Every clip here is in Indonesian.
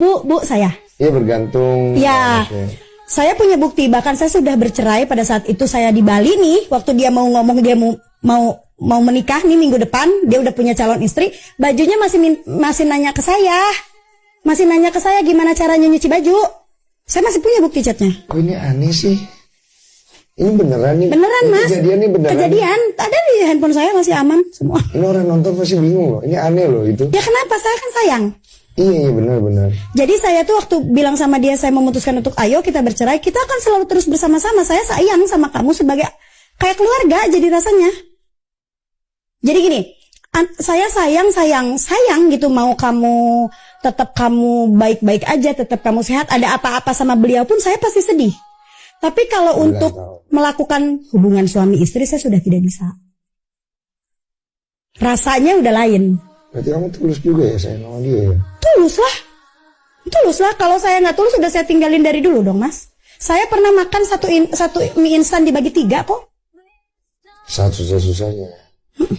Bu, saya. Iya, bergantung. Ya, saya punya bukti. Bahkan saya sudah bercerai pada saat itu saya di Bali nih. Waktu dia mau ngomong dia mau menikah nih minggu depan, dia udah punya calon istri. Bajunya masih nanya ke saya, gimana caranya nyuci baju. Saya masih punya bukti chatnya. Kok ini aneh sih? Ini beneran nih? Beneran, Mas. Kejadian ini beneran? Kejadian. Ada di handphone saya masih aman semua. Ini orang nonton pasti bingung loh. Ini aneh loh itu. Ya kenapa? Saya kan sayang. Iya benar. Jadi saya tuh waktu bilang sama dia saya memutuskan untuk ayo kita bercerai, kita akan selalu terus bersama-sama. Saya sayang sama kamu sebagai kayak keluarga jadi rasanya. Jadi gini, saya sayang gitu, mau kamu tetap kamu baik-baik aja, tetap kamu sehat, ada apa-apa sama beliau pun saya pasti sedih. Tapi kalau untuk melakukan hubungan suami istri saya sudah tidak bisa. Rasanya udah lain. Berarti kamu tulus juga ya sayang sama dia ya? Tulus lah. Kalau saya nggak tulus sudah saya tinggalin dari dulu dong, Mas. Saya pernah makan satu mie instan dibagi 3 kok. Saat susah-susahnya.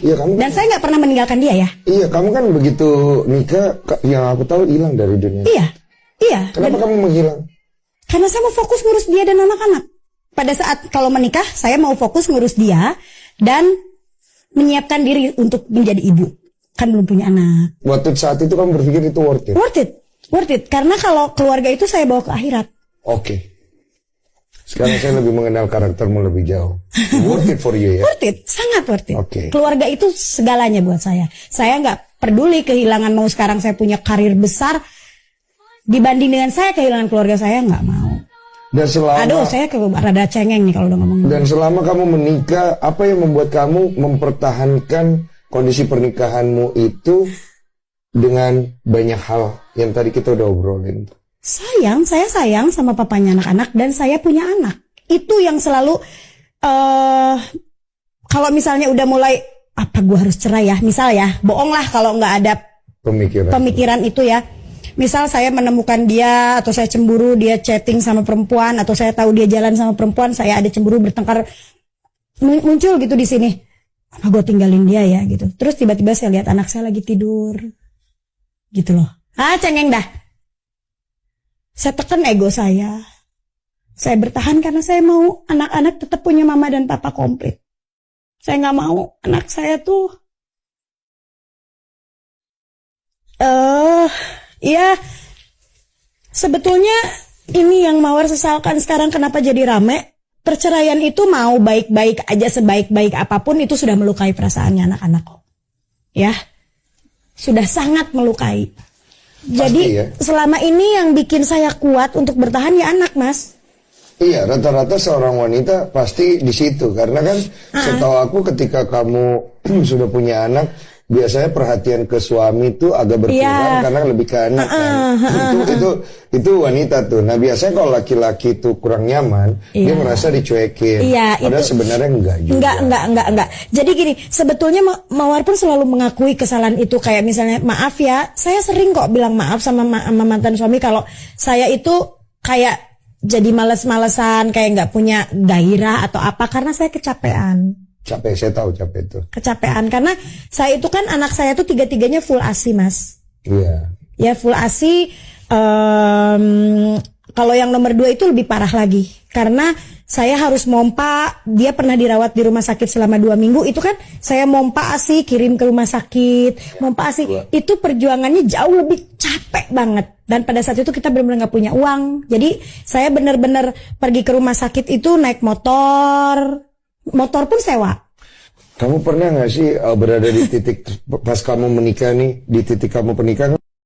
Iya kamu. Dan saya nggak pernah meninggalkan dia ya. Iya kamu kan begitu nikah yang aku tahu hilang dari dunia. Iya. Kenapa kamu menghilang? Karena saya mau fokus ngurus dia dan anak-anak. Pada saat kalau menikah saya mau fokus ngurus dia dan menyiapkan diri untuk menjadi ibu. Kan belum punya anak. Waktu saat itu kamu berpikir itu worth it? Worth it. Karena kalau keluarga itu saya bawa ke akhirat. Oke. Sekarang saya lebih mengenal karaktermu lebih jauh. Worth it for you ya? Worth it. Sangat worth it. Oke. Keluarga itu segalanya buat saya. Saya nggak peduli kehilangan, mau sekarang saya punya karir besar. Dibanding dengan saya kehilangan keluarga saya nggak mau. Dan selama... Aduh, saya rada cengeng nih kalau udah ngomong. Dan selama kamu menikah, apa yang membuat kamu mempertahankan kondisi pernikahanmu itu dengan banyak hal yang tadi kita udah obrolin? Saya sayang sama papanya anak-anak dan saya punya anak. Itu yang selalu kalau misalnya udah mulai apa gua harus cerai ya, misal ya, bohong lah kalau nggak ada pemikiran itu ya. Misal saya menemukan dia atau saya cemburu dia chatting sama perempuan atau saya tahu dia jalan sama perempuan, saya ada cemburu bertengkar muncul gitu di sini. Apa gue tinggalin dia ya gitu. Terus tiba-tiba saya lihat anak saya lagi tidur. Gitu loh. Cengeng dah. Saya tekan ego saya. Saya bertahan karena saya mau anak-anak tetap punya mama dan papa komplit. Saya nggak mau anak saya tuh ya, sebetulnya ini yang Mawar sesalkan sekarang kenapa jadi rame. Perceraian itu mau baik-baik aja, sebaik-baik apapun itu sudah melukai perasaannya anak-anak. Ya, sudah sangat melukai. Jadi ya, selama ini yang bikin saya kuat untuk bertahan ya anak, Mas. Iya, rata-rata seorang wanita pasti di situ. Karena kan setahu aku ketika kamu sudah punya anak, biasanya perhatian ke suami itu agak berkurang karena lebih ke anak kan. Itu wanita tuh. Nah biasanya kalau laki-laki itu kurang nyaman, dia merasa dicuekin. Padahal sebenarnya enggak juga. Enggak. Jadi gini, sebetulnya Mawar pun selalu mengakui kesalahan itu. Kayak misalnya maaf ya, saya sering kok bilang maaf sama mantan suami kalau saya itu kayak jadi males-malesan, kayak nggak punya gairah atau apa karena saya kecapean. Capek, saya tahu capek itu. Kecapean, karena saya itu kan anak saya tuh 3-3-nya full ASI, Mas. Iya. Ya full ASI, kalau yang nomor 2 itu lebih parah lagi. Karena saya harus mompa, dia pernah dirawat di rumah sakit selama 2 minggu, itu kan saya mompa ASI, kirim ke rumah sakit, mompa ASI. Itu perjuangannya jauh lebih capek banget. Dan pada saat itu kita benar-benar gak punya uang. Jadi saya benar-benar pergi ke rumah sakit itu naik motor pun sewa. Kamu pernah nggak sih berada di titik pas kamu menikah nih, di titik kamu pernikahan